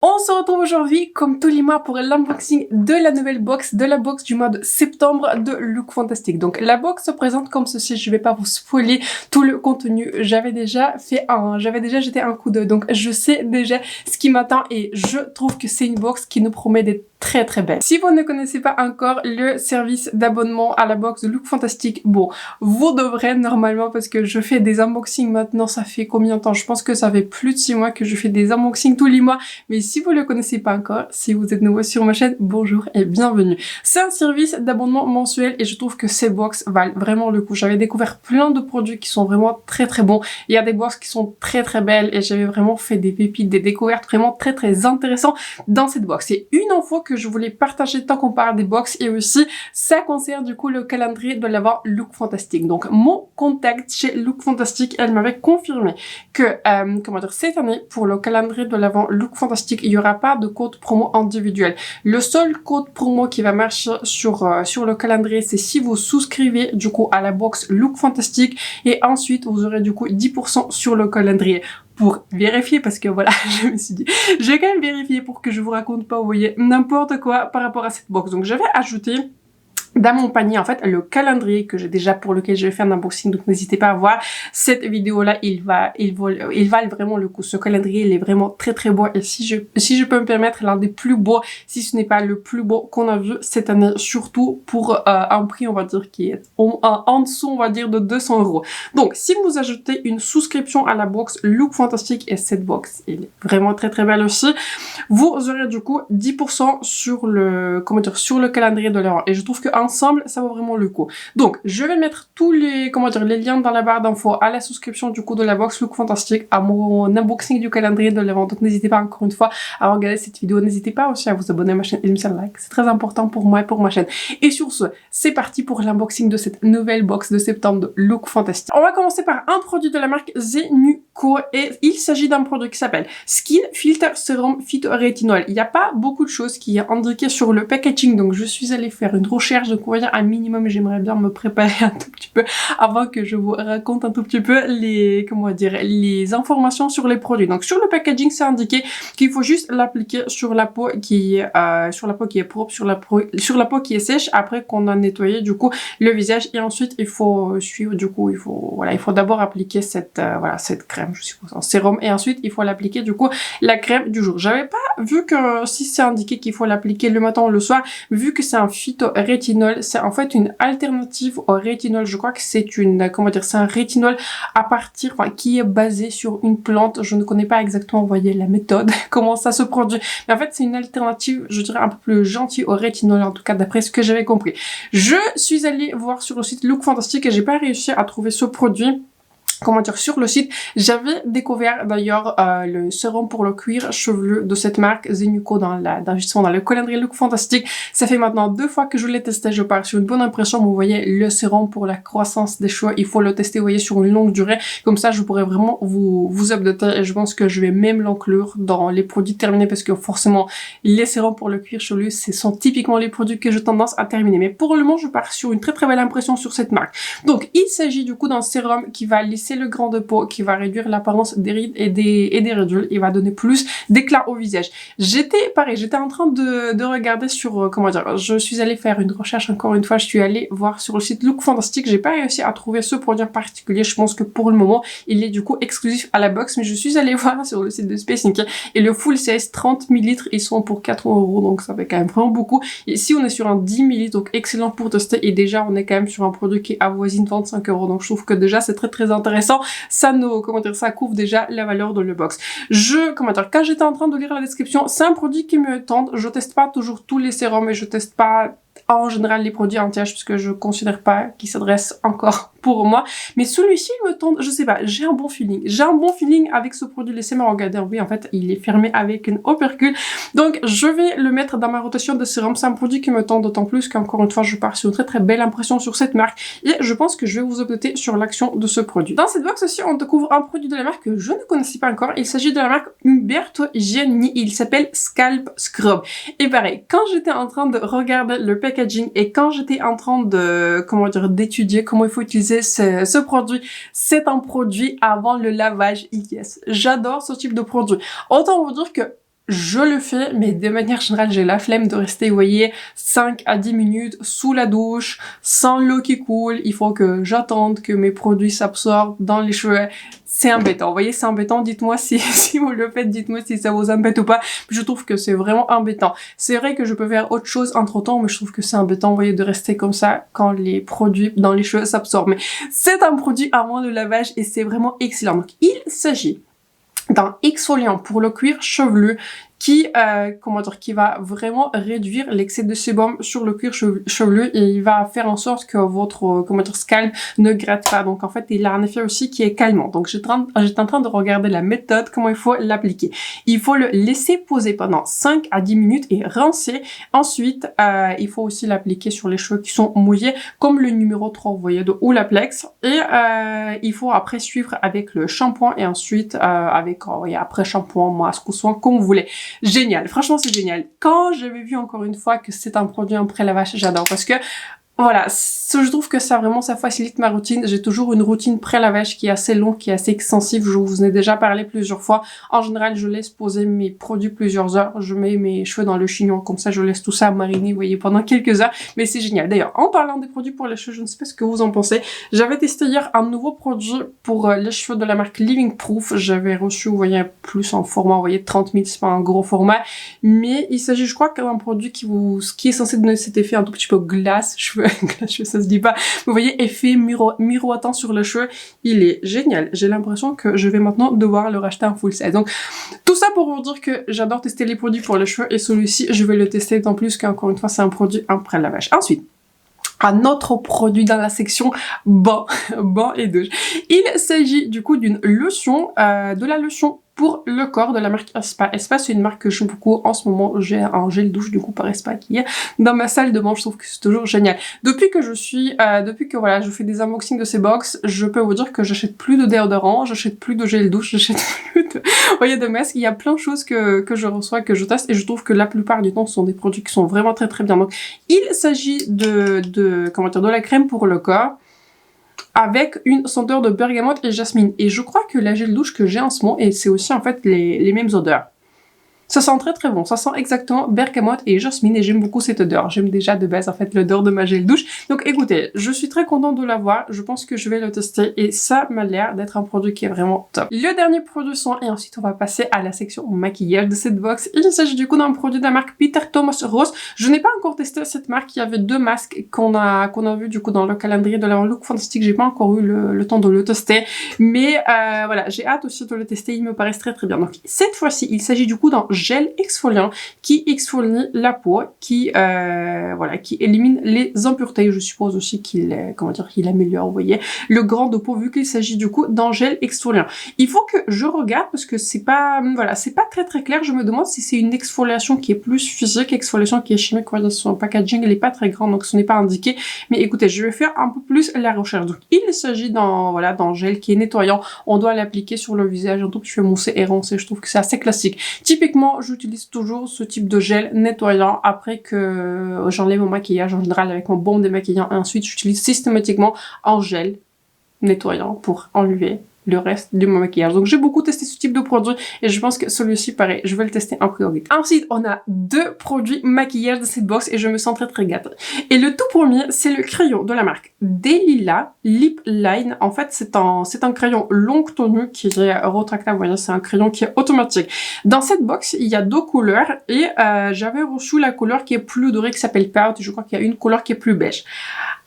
On se retrouve aujourd'hui, comme tous les mois, pour l'unboxing de la nouvelle box, de la box du mois de septembre de Look Fantastic. Donc, la box se présente comme ceci. Je vais pas vous spoiler tout le contenu. J'avais déjà jeté un coup d'œil. Donc, je sais déjà ce qui m'attend et je trouve que c'est une box qui nous promet d'être très très belle. Si vous ne connaissez pas encore le service d'abonnement à la box de Look Fantastic, bon, vous devrez normalement, parce que je fais des unboxings maintenant, ça fait combien de temps? Je pense que ça fait plus de 6 mois que je fais des unboxings tous les mois. Mais si vous le connaissez pas encore, si vous êtes nouveau sur ma chaîne, bonjour et bienvenue. C'est un service d'abonnement mensuel et je trouve que ces box valent vraiment le coup. J'avais découvert plein de produits qui sont vraiment très très bons. Il y a des box qui sont très très belles et j'avais vraiment fait des pépites, des découvertes vraiment très très intéressantes dans cette box. C'est une info que je voulais partager tant qu'on parle des box et aussi ça concerne du coup le calendrier de l'avant Look Fantastic. Donc mon contact chez Look Fantastic, elle m'avait confirmé que cette année pour le calendrier de l'avant Look Fantastic, il y aura pas de code promo individuel. Le seul code promo qui va marcher sur le calendrier, c'est si vous souscrivez du coup à la box Look Fantastic et ensuite vous aurez du coup 10% sur le calendrier. Pour vérifier, parce que voilà, je me suis dit, j'ai quand même vérifié pour que je vous raconte pas, vous voyez, n'importe quoi par rapport à cette box. Donc j'avais ajouté dans mon panier, en fait, le calendrier que j'ai déjà pour lequel je vais faire un unboxing, donc n'hésitez pas à voir cette vidéo-là, il valent vraiment le coup. Ce calendrier, il est vraiment très très beau et si je peux me permettre, l'un des plus beaux, si ce n'est pas le plus beau qu'on a vu cette année, surtout pour un prix, on va dire, qui est en dessous, on va dire, de 200 €. Donc, si vous ajoutez une souscription à la box Look Fantastic, et cette box, elle est vraiment très très belle aussi, vous aurez du coup 10% sur le, sur le calendrier de l'heure. Et je trouve que ensemble, ça vaut vraiment le coup. Donc, je vais mettre tous les, les liens dans la barre d'infos à la souscription du coup de la box Look Fantastic, à mon unboxing du calendrier de l'avant. Donc, n'hésitez pas encore une fois à regarder cette vidéo. N'hésitez pas aussi à vous abonner à ma chaîne et me faire like. C'est très important pour moi et pour ma chaîne. Et sur ce, c'est parti pour l'unboxing de cette nouvelle box de septembre de Look Fantastic. On va commencer par un produit de la marque Zenuco et il s'agit d'un produit qui s'appelle Skin Filter Serum Phytorétinol. Il n'y a pas beaucoup de choses qui est indiqué sur le packaging, donc je suis allée faire une recherche de combien un minimum. J'aimerais bien me préparer un tout petit peu avant que je vous raconte un tout petit peu les, les informations sur les produits. Donc sur le packaging, c'est indiqué qu'il faut juste l'appliquer sur la peau qui est propre, sur la peau qui est sèche après qu'on a nettoyé du coup le visage et ensuite il faut suivre du coup, il faut d'abord appliquer cette crème, je suppose, en sérum et ensuite il faut l'appliquer du coup la crème du jour. J'avais pas vu que si c'est indiqué qu'il faut l'appliquer le matin ou le soir, vu que c'est un phytorétinol, c'est en fait une alternative au rétinol. Je crois que c'est une, c'est un rétinol à partir, qui est basé sur une plante. Je ne connais pas exactement, vous voyez, la méthode, comment ça se produit. Mais en fait, c'est une alternative, je dirais, un peu plus gentille au rétinol, en tout cas, d'après ce que j'avais compris. Je suis allée voir sur le site Look Fantastic et j'ai pas réussi à trouver ce produit sur le site. J'avais découvert d'ailleurs le sérum pour le cuir chevelu de cette marque Zenuco justement dans le calendrier Look Fantastic. Ça fait maintenant 2 fois que je l'ai testé, je pars sur une bonne impression. Vous voyez, le sérum pour la croissance des cheveux, il faut le tester, vous voyez, sur une longue durée. Comme ça, je pourrais vraiment vous updater et je pense que je vais même l'inclure dans les produits terminés parce que forcément, les sérums pour le cuir chevelu, ce sont typiquement les produits que j'ai tendance à terminer. Mais pour le moment, je pars sur une très très belle impression sur cette marque. Donc, il s'agit du coup d'un sérum qui va lisser le grain de peau, qui va réduire l'apparence des rides et des ridules. Il va donner plus d'éclat au visage. J'étais en train de regarder sur, je suis allée faire une recherche encore une fois, je suis allée voir sur le site Look Fantastic, j'ai pas réussi à trouver ce produit en particulier, je pense que pour le moment, il est du coup exclusif à la box, mais je suis allée voir sur le site de Space Ink et le full size 30 ml, ils sont pour 4 €, donc ça fait quand même vraiment beaucoup. Ici, on est sur un 10 ml, donc excellent pour tester et déjà, on est quand même sur un produit qui avoisine 25 €, donc je trouve que déjà, c'est très très intéressant. Ça ça couvre déjà la valeur de le box. Quand j'étais en train de lire la description, c'est un produit qui me tente. Je teste pas toujours tous les sérums et je teste pas en général les produits anti-âge puisque je considère pas qu'ils s'adressent encore pour moi. Mais celui-ci me tente, je sais pas, j'ai un bon feeling. J'ai un bon feeling avec ce produit. Laissez-moi regarder. Oui, en fait, il est fermé avec une opercule. Donc, je vais le mettre dans ma rotation de sérum. C'est un produit qui me tente d'autant plus qu'encore une fois, je pars sur une très très belle impression sur cette marque. Et je pense que je vais vous updater sur l'action de ce produit. Dans cette box aussi, on découvre un produit de la marque que je ne connaissais pas encore. Il s'agit de la marque Umberto Giannini. Il s'appelle Scalp Scrub. Et pareil, quand j'étais en train de regarder le packaging et quand j'étais en train de, d'étudier comment il faut utiliser ce produit, c'est un produit avant le lavage. Yes, j'adore ce type de produit. Autant vous dire que je le fais, mais de manière générale, j'ai la flemme de rester, vous voyez, 5 à 10 minutes sous la douche, sans l'eau qui coule. Il faut que j'attende que mes produits s'absorbent dans les cheveux. C'est embêtant, vous voyez, c'est embêtant. Dites-moi si vous le faites, dites-moi si ça vous embête ou pas. Je trouve que c'est vraiment embêtant. C'est vrai que je peux faire autre chose entre-temps, mais je trouve que c'est embêtant, vous voyez, de rester comme ça quand les produits dans les cheveux s'absorbent. Mais c'est un produit avant le lavage et c'est vraiment excellent. Donc, il s'agit d'un exfoliant pour le cuir chevelu qui va vraiment réduire l'excès de sébum sur le cuir chevelu et il va faire en sorte que votre scalp ne gratte pas. Donc en fait, il a un effet aussi qui est calmant. Donc j'étais en train de regarder la méthode, comment il faut l'appliquer. Il faut le laisser poser pendant 5 à 10 minutes et rincer. Ensuite, il faut aussi l'appliquer sur les cheveux qui sont mouillés, comme le numéro 3, vous voyez, de Olaplex. Et il faut après suivre avec le shampoing et ensuite après shampoing, masque ou soin, comme vous voulez. Génial, franchement c'est génial. Quand j'avais vu encore une fois que c'est un produit en pré-lavage, j'adore parce que voilà, je trouve que ça facilite ma routine. J'ai toujours une routine pré-lavage qui est assez longue, qui est assez extensive. Je vous en ai déjà parlé plusieurs fois. En général, je laisse poser mes produits plusieurs heures. Je mets mes cheveux dans le chignon, comme ça je laisse tout ça mariner, vous voyez, pendant quelques heures. Mais c'est génial. D'ailleurs, en parlant des produits pour les cheveux, je ne sais pas ce que vous en pensez. J'avais testé hier un nouveau produit pour les cheveux de la marque Living Proof. J'avais reçu, vous voyez, plus en format, vous voyez, 30 000, c'est pas un gros format. Mais il s'agit, je crois, d'un produit qui est censé donner cet effet un tout petit peu glace, cheveux, ça se dit pas. Vous voyez, effet miroitant sur le cheveu. Il est génial. J'ai l'impression que je vais maintenant devoir le racheter en full size. Donc, tout ça pour vous dire que j'adore tester les produits pour les cheveux et celui-ci, je vais le tester d'autant plus qu'encore une fois, c'est un produit après lavage. Ensuite, un autre produit dans la section bain et douche. Il s'agit du coup d'une lotion, de la lotion pour le corps de la marque Espa. Espa, c'est une marque que j'aime beaucoup. En ce moment, j'ai un gel douche du coup par Espa qui est dans ma salle de bain. Je trouve que c'est toujours génial. Depuis que voilà, je fais des unboxings de ces box, je peux vous dire que j'achète plus de déodorant, j'achète plus de gel douche, j'achète plus de, vous voyez, de masques. Il y a plein de choses que je reçois, que je teste et je trouve que la plupart du temps, ce sont des produits qui sont vraiment très très bien. Donc, il s'agit de la crème pour le corps avec une senteur de bergamote et jasmine. Et je crois que la gel douche que j'ai en ce moment, et c'est aussi en fait les mêmes odeurs. Ça sent très très bon, ça sent exactement bergamote et jasmine et j'aime beaucoup cette odeur. J'aime déjà de base en fait l'odeur de ma gel douche. Donc écoutez, je suis très contente de l'avoir, je pense que je vais le tester et ça m'a l'air d'être un produit qui est vraiment top. Le dernier produit soin et ensuite on va passer à la section maquillage de cette box. Il s'agit du coup d'un produit de la marque Peter Thomas Roth. Je n'ai pas encore testé cette marque, il y avait deux masques qu'on a vu du coup dans le calendrier de la Look Fantastic. J'ai pas encore eu le temps de le tester, mais voilà, j'ai hâte aussi de le tester, il me paraît très très bien. Donc cette fois-ci, il s'agit du coup d'un gel exfoliant qui exfolie la peau, qui élimine les impuretés. Je suppose aussi qu'il améliore, vous voyez, le grand de peau vu qu'il s'agit du coup d'un gel exfoliant. Il faut que je regarde parce que c'est pas très très clair. Je me demande si c'est une exfoliation qui est plus physique, exfoliation qui est chimique. Voilà, son packaging il est pas très grand donc ce n'est pas indiqué. Mais écoutez, je vais faire un peu plus la recherche. Donc il s'agit d'un gel qui est nettoyant. On doit l'appliquer sur le visage un tout petit peu moussé et roncé. Je trouve que c'est assez classique. Typiquement, j'utilise toujours ce type de gel nettoyant après que j'enlève mon maquillage en général avec mon baume démaquillant et ensuite j'utilise systématiquement un gel nettoyant pour enlever le reste de mon maquillage. Donc j'ai beaucoup testé ce type de produit et je pense que celui-ci pareil, je vais le tester en priorité. Ensuite, on a deux produits maquillage de cette box et je me sens très très gâtée. Et le tout premier, c'est le crayon de la marque Delila Lip Line. En fait, c'est un crayon longue tenue qui est rétractable. Vous voyez, c'est un crayon qui est automatique. Dans cette box, il y a deux couleurs et j'avais reçu la couleur qui est plus dorée qui s'appelle Pout et je crois qu'il y a une couleur qui est plus beige.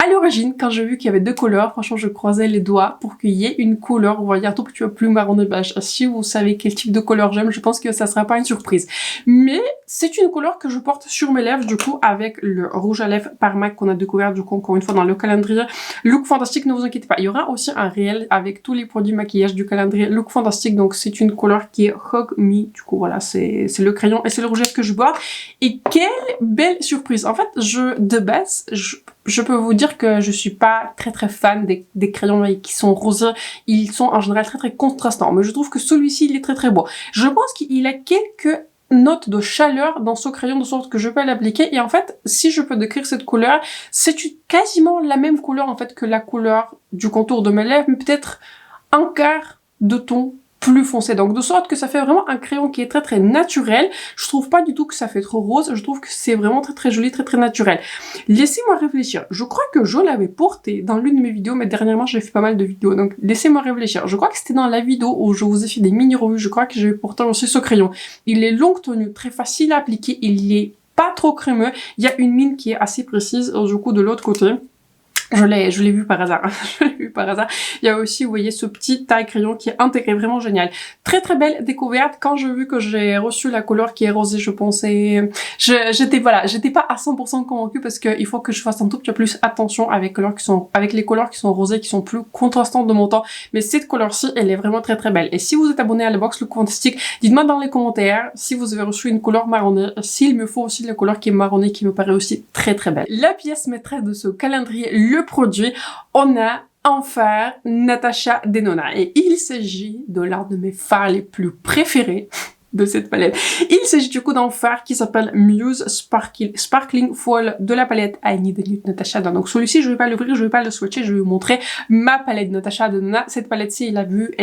À l'origine, quand j'ai vu qu'il y avait deux couleurs, franchement, je croisais les doigts pour qu'il y ait une couleur, vous voyez, un tout petit peu plus marron et beige. Si vous savez quel type de couleur j'aime, je pense que ça sera pas une surprise. Mais c'est une couleur que je porte sur mes lèvres, du coup, avec le rouge à lèvres par MAC qu'on a découvert, du coup, encore une fois, dans le calendrier Look Fantastic, ne vous inquiétez pas. Il y aura aussi un réel avec tous les produits maquillage du calendrier Look Fantastic, donc c'est une couleur qui est Hug Me, du coup, voilà, c'est le crayon et c'est le rouge à lèvres que je porte. Et quelle belle surprise! En fait, de base, je peux vous dire que je suis pas très très fan des crayons qui sont rosés. Ils sont en général très très contrastants. Mais je trouve que celui-ci, il est très très beau. Je pense qu'il a quelques notes de chaleur dans ce crayon de sorte que je peux l'appliquer. Et en fait, si je peux décrire cette couleur, c'est quasiment la même couleur en fait que la couleur du contour de mes lèvres, mais peut-être un quart de ton plus foncé. Donc de sorte que ça fait vraiment un crayon qui est très très naturel. Je trouve pas du tout que ça fait trop rose. Je trouve que c'est vraiment très très joli, très très naturel. Laissez-moi réfléchir. Je crois que je l'avais porté dans l'une de mes vidéos, mais dernièrement j'ai fait pas mal de vidéos. Donc laissez-moi réfléchir. Je crois que c'était dans la vidéo où je vous ai fait des mini-revues. Je crois que j'ai porté aussi ce crayon. Il est longue tenue, très facile à appliquer. Il est pas trop crémeux. Il y a une mine qui est assez précise. Du coup de l'autre côté. Je l'ai vu par hasard. Je l'ai vu par hasard. Il y a aussi, vous voyez, ce petit taille crayon qui est intégré, vraiment génial. Très très belle découverte. Quand j'ai vu que j'ai reçu la couleur qui est rosée, je pensais, j'étais pas à 100% convaincue parce que il faut que je fasse un tout petit peu plus attention avec les couleurs qui sont rosées, qui sont plus contrastantes de mon temps. Mais cette couleur-ci, elle est vraiment très très belle. Et si vous êtes abonné à la box Look Fantastic, dites-moi dans les commentaires si vous avez reçu une couleur marronnée, s'il me faut aussi la couleur qui est marronnée, qui me paraît aussi très très belle. La pièce maîtresse de ce calendrier, le produit, on a en fer Natasha Denona et il s'agit de l'un de mes fards les plus préférés de cette palette. Il s'agit du coup d'un fard qui s'appelle Muse Sparkling Foil de la palette I Need a Nude Natasha Denona. Donc celui-ci, je vais pas l'ouvrir, je vais pas le swatcher, je vais vous montrer ma palette Natasha Denona. Cette palette-ci, elle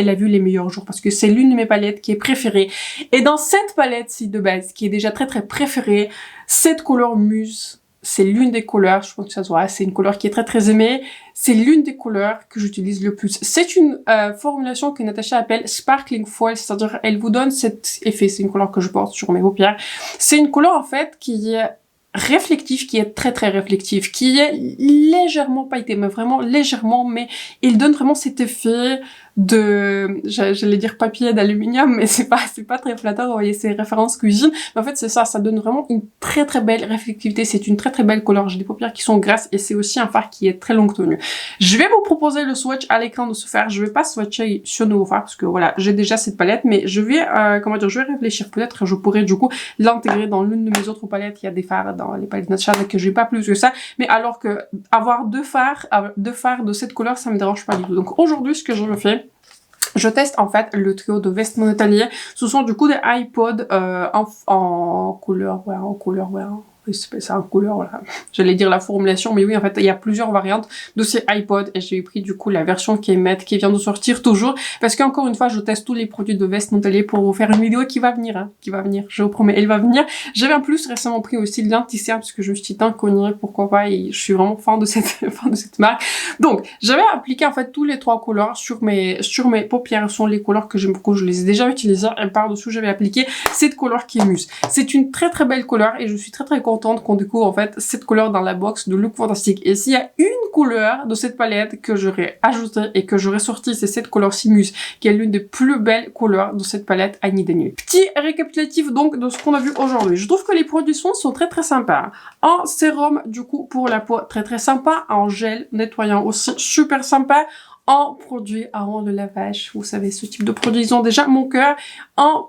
a vu les meilleurs jours parce que c'est l'une de mes palettes qui est préférée. Et dans cette palette-ci de base, qui est déjà très très préférée, cette couleur Muse, c'est l'une des couleurs, je pense que ça se voit, c'est une couleur qui est très très aimée. C'est l'une des couleurs que j'utilise le plus. C'est une formulation que Natasha appelle Sparkling Foil, c'est-à-dire elle vous donne cet effet. C'est une couleur que je porte sur mes paupières. C'est une couleur en fait qui est réflectif, qui est très très réflectif, qui est légèrement pailleté, mais vraiment légèrement, mais il donne vraiment cet effet de, j'allais dire papier d'aluminium, mais c'est pas très flatteur, vous voyez, c'est référence cuisine, mais en fait c'est ça donne vraiment une très très belle réflectivité, c'est une très très belle couleur, j'ai des paupières qui sont grasses et c'est aussi un fard qui est très longue tenue. Je vais vous proposer le swatch à l'écran de ce fard, je vais pas swatcher sur nouveau fard parce que voilà, j'ai déjà cette palette, mais je vais, je vais réfléchir, peut-être je pourrais du coup l'intégrer dans l'une de mes autres palettes, il y a des fards dans les palettes Natasha que j'ai pas plus que ça, mais alors que avoir deux fards de cette couleur, ça me dérange pas du tout. Donc aujourd'hui, ce que je fais, je teste en fait le trio de vestes Monatelier. Ce sont du coup des iPods en couleur, c'est en couleur, voilà. J'allais dire la formulation, mais oui, en fait, il y a plusieurs variantes de ces iPods et j'ai pris du coup la version qui est matte, qui vient de sortir toujours, parce qu'encore une fois, je teste tous les produits de Veste Monatelier pour vous faire une vidéo qui va venir, je vous promets, elle va venir. J'avais en plus récemment pris aussi de l'Anticea, parce que je me suis dit, tant qu'on irait, pourquoi pas, et je suis vraiment fan de cette marque. Donc, j'avais appliqué en fait tous les trois couleurs sur mes paupières, ce sont les couleurs que j'aime beaucoup, je les ai déjà utilisées, et par-dessus, j'avais appliqué cette couleur qui est Muse. C'est une très très belle couleur et je suis très très contente qu'on découvre en fait cette couleur dans la box de Look Fantastic. Et s'il y a une couleur de cette palette que j'aurais ajoutée et que j'aurais sortie, c'est cette couleur Muse, qui est l'une des plus belles couleurs de cette palette I Need a Nude. Petit récapitulatif donc de ce qu'on a vu aujourd'hui. Je trouve que les produits sont très très sympas. En sérum du coup pour la peau, très très sympa. En gel nettoyant aussi, super sympa. En produit avant le lavage, vous savez, ce type de produits, ils ont déjà mon cœur. En,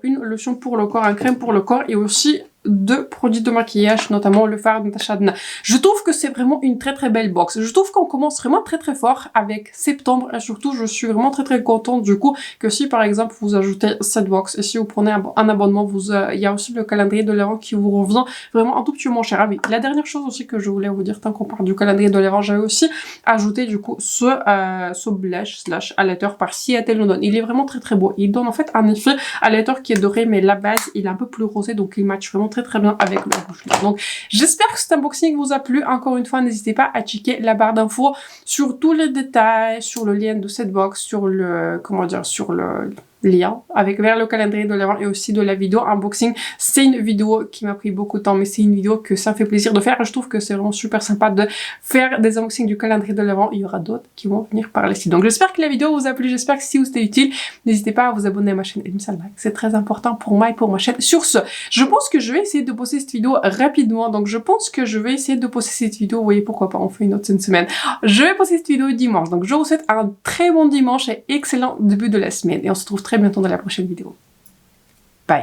une lotion pour le corps, un crème pour le corps et aussi deux produits de maquillage, notamment le fard de Natasha Denona. Je trouve que c'est vraiment une très très belle box. Je trouve qu'on commence vraiment très très fort avec septembre et surtout je suis vraiment très très contente du coup que si par exemple vous ajoutez cette box et si vous prenez un abonnement, il y a aussi le calendrier de l'Avent qui vous revient vraiment un tout petit peu moins cher. Ah oui, la dernière chose aussi que je voulais vous dire tant qu'on parle du calendrier de l'Avent, j'avais aussi ajouté du coup ce blush slash highlighter par Seattle London. Il est vraiment très très beau. Il donne en fait un effet highlighter qui est doré mais la base il est un peu plus rosé donc il match vraiment très très bien avec le rouge. Donc j'espère que cet unboxing vous a plu. Encore une fois, n'hésitez pas à checker la barre d'infos sur tous les détails, sur le lien de cette box, sur le sur le lien vers le calendrier de l'Avent et aussi de la vidéo unboxing. C'est une vidéo qui m'a pris beaucoup de temps mais c'est une vidéo que ça me fait plaisir de faire et je trouve que c'est vraiment super sympa de faire des unboxings du calendrier de l'Avent. Il y aura d'autres qui vont venir par la suite. Donc j'espère que la vidéo vous a plu, j'espère que si vous c'était utile, n'hésitez pas à vous abonner à ma chaîne c'est très important pour moi et pour ma chaîne. Sur ce, je pense que je vais essayer de poster cette vidéo rapidement, donc je pense que je vais essayer de poster cette vidéo, vous voyez pourquoi pas, on fait une autre semaine. Je vais poster cette vidéo dimanche, donc je vous souhaite un très bon dimanche et excellent début de la semaine et on se retrouve très bientôt dans la prochaine vidéo.